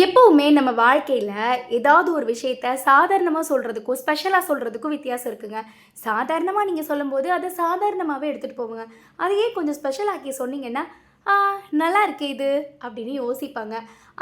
எப்பவுமே நம்ம வாழ்க்கையில ஏதாவது ஒரு விஷயத்த சாதாரணமா சொல்றதுக்கும், ஸ்பெஷலா சொல்றதுக்கும் வித்தியாசம் இருக்குங்க. சாதாரணமா நீங்க சொல்லும்போது, அத சாதாரணமாவே எடுத்துட்டு போவோங்க. அதையே கொஞ்சம் ஸ்பெஷல் ஆக்கி சொன்னீங்கன்னா, "ஆ நல்லா இருக்கே இது" அப்படின்னு யோசிப்பாங்க.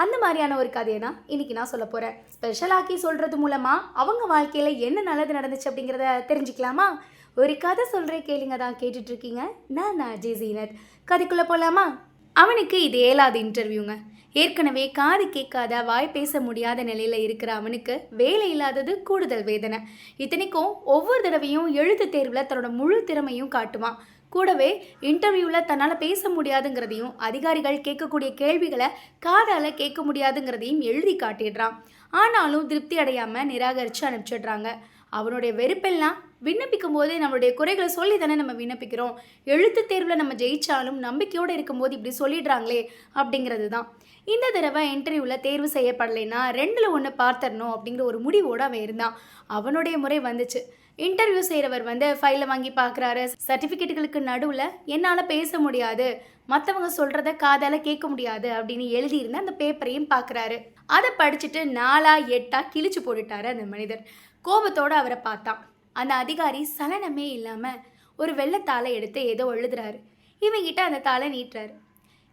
அந்த மாரியான ஒரு கதைய தான் இன்னைக்கு நான் சொல்லப் போறேன். ஸ்பெஷல் ஆக்கி சொல்றது மூலமா அவங்க வாழ்க்கையில என்ன நல்லது நடந்துச்சு அப்படிங்கிறத தெரிஞ்சுக்கலாமா? ஒரு கதை சொல்றேன் கேளுங்க தான் கேட்டுட்டு இருக்கீங்க. நான் அஜய் ஜீனத். கதைக்குள்ள போலாமா? அவனுக்கு இது 7வது இன்டர்வியூங்க. ஏற்கனவே காது கேட்காத, வாய் பேச முடியாத நிலையில இருக்கிற அவனுக்கு வேலை இல்லாதது கூடுதல் வேதனை. இத்தனைக்கும் ஒவ்வொரு தடவையும் எழுத்துத் தேர்வுல தன்னோட முழு திறமையும் காட்டுவான். கூடவே இன்டர்வியூல தன்னால பேச முடியாதுங்கிறதையும், அதிகாரிகள் கேட்கக்கூடிய கேள்விகள காதால கேட்க முடியாதுங்கிறதையும் எழுதி காட்டிடுறான். ஆனாலும் திருப்தி அடையாம நிராகரிச்சு அனுப்பிச்சிடுறாங்க. அவனுடைய வெறுப்பெல்லாம் விண்ணப்பிக்கும் போதே நம்மளுடைய குறைகளை சொல்லி தானே நம்ம விண்ணப்பிக்கிறோம். எழுத்துத் தேர்வில் நம்ம ஜெயிச்சாலும் நம்பிக்கையோடு இருக்கும்போது இப்படி சொல்லிடுறாங்களே அப்படிங்கிறது தான். இந்த தடவை இன்டர்வியூவில் தேர்வு செய்யப்படலைன்னா 2ல் 1 பார்த்துடணும் அப்படிங்கிற ஒரு முடிவோடு அவன் இருந்தான். அவனுடைய முறை வந்துச்சு. இன்டர்வியூ செய்கிறவர் ஃபைலை வாங்கி பார்க்குறாரு. சர்டிஃபிகேட்டுகளுக்கு நடுவில் என்னால் பேச முடியாது, மற்றவங்க சொல்கிறத காதால் கேட்க முடியாது அப்படின்னு எழுதியிருந்த அந்த பேப்பரையும் பார்க்குறாரு. அதை படிச்சுட்டு 4ஆ 8ஆ கிழிச்சு போட்டுட்டாரு அந்த மனிதர். கோபத்தோடு அவரை பார்த்தான். அந்த அதிகாரி சலனமே இல்லாமல் ஒரு வெள்ளைத்தாளை எடுத்து ஏதோ எழுதுறாரு. இவங்கிட்ட அந்த தாளை நீட்டுறாரு.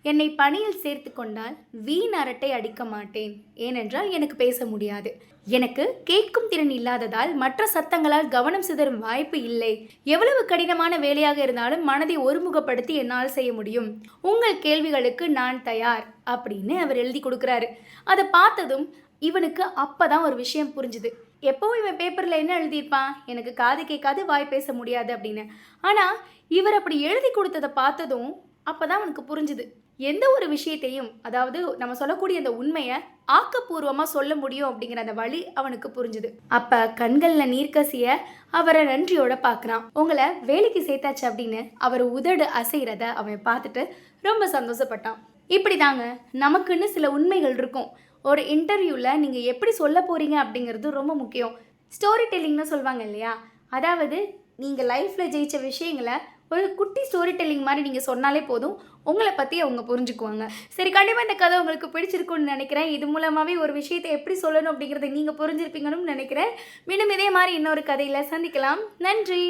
என்னை பணியில் சேர்த்து கொண்டால் வீண் அரட்டை அடிக்க மாட்டேன், ஏனென்றால் எனக்கு பேச முடியாது. எனக்கு கேட்கும் திறன் இல்லாததால் மற்ற சத்தங்களால் கவனம் சிதறும் வாய்ப்பு இல்லை. எவ்வளவு கடினமான வேலையாக இருந்தாலும் மனதை ஒருமுகப்படுத்தி என்னால் செய்ய முடியும். உங்கள் கேள்விகளுக்கு நான் தயார் அப்படின்னு அவர் எழுதி கொடுக்குறாரு. அதை பார்த்ததும் இவனுக்கு அப்பதான் ஒரு விஷயம் புரிஞ்சுது. எப்பவும் இவன் பேப்பரில் என்ன எழுதியிருப்பான், எனக்கு காது கேட்காது, வாய் பேச முடியாது அப்படின்னு. ஆனால் இவர் அப்படி எழுதி கொடுத்ததை பார்த்ததும் அப்பதான் அவனுக்கு புரிஞ்சுது. எந்த ஒரு விஷயத்தையும், அதாவது நம்ம சொல்லக்கூடிய அந்த உண்மையை ஆக்கப்பூர்வமாக சொல்ல முடியும் அப்படிங்கிற அந்த வழி அவனுக்கு புரிஞ்சுது. அப்போ கண்களில் நீர் கசிய அவரை நன்றியோட பார்க்குறான். உங்களை வேலைக்கு சேர்த்தாச்சு அப்படின்னு அவர் உதடு அசைகிறத அவன் பார்த்துட்டு ரொம்ப சந்தோஷப்பட்டான். இப்படி தாங்க நமக்குன்னு சில உண்மைகள் இருக்கும். ஒரு இன்டர்வியூவில் நீங்கள் எப்படி சொல்ல போகிறீங்க அப்படிங்கிறது ரொம்ப முக்கியம். ஸ்டோரி டெல்லிங்னு சொல்லுவாங்க இல்லையா? அதாவது நீங்கள் லைஃப்பில் ஜெயித்த விஷயங்களை ஒரு குட்டி ஸ்டோரி டெல்லிங் மாதிரி நீங்கள் சொன்னாலே போதும், உங்களை பற்றி அவங்க புரிஞ்சுக்குவாங்க. சரி, கண்டிப்பாக இந்த கதை உங்களுக்கு பிடிச்சிருக்குன்னு நினைக்கிறேன். இது மூலமாகவே ஒரு விஷயத்தை எப்படி சொல்லணும் அப்படிங்கிறத நீங்கள் புரிஞ்சிருப்பீங்கன்னு நினைக்கிறேன். மீண்டும் இதே மாதிரி இன்னொரு கதையில் சந்திக்கலாம். நன்றி.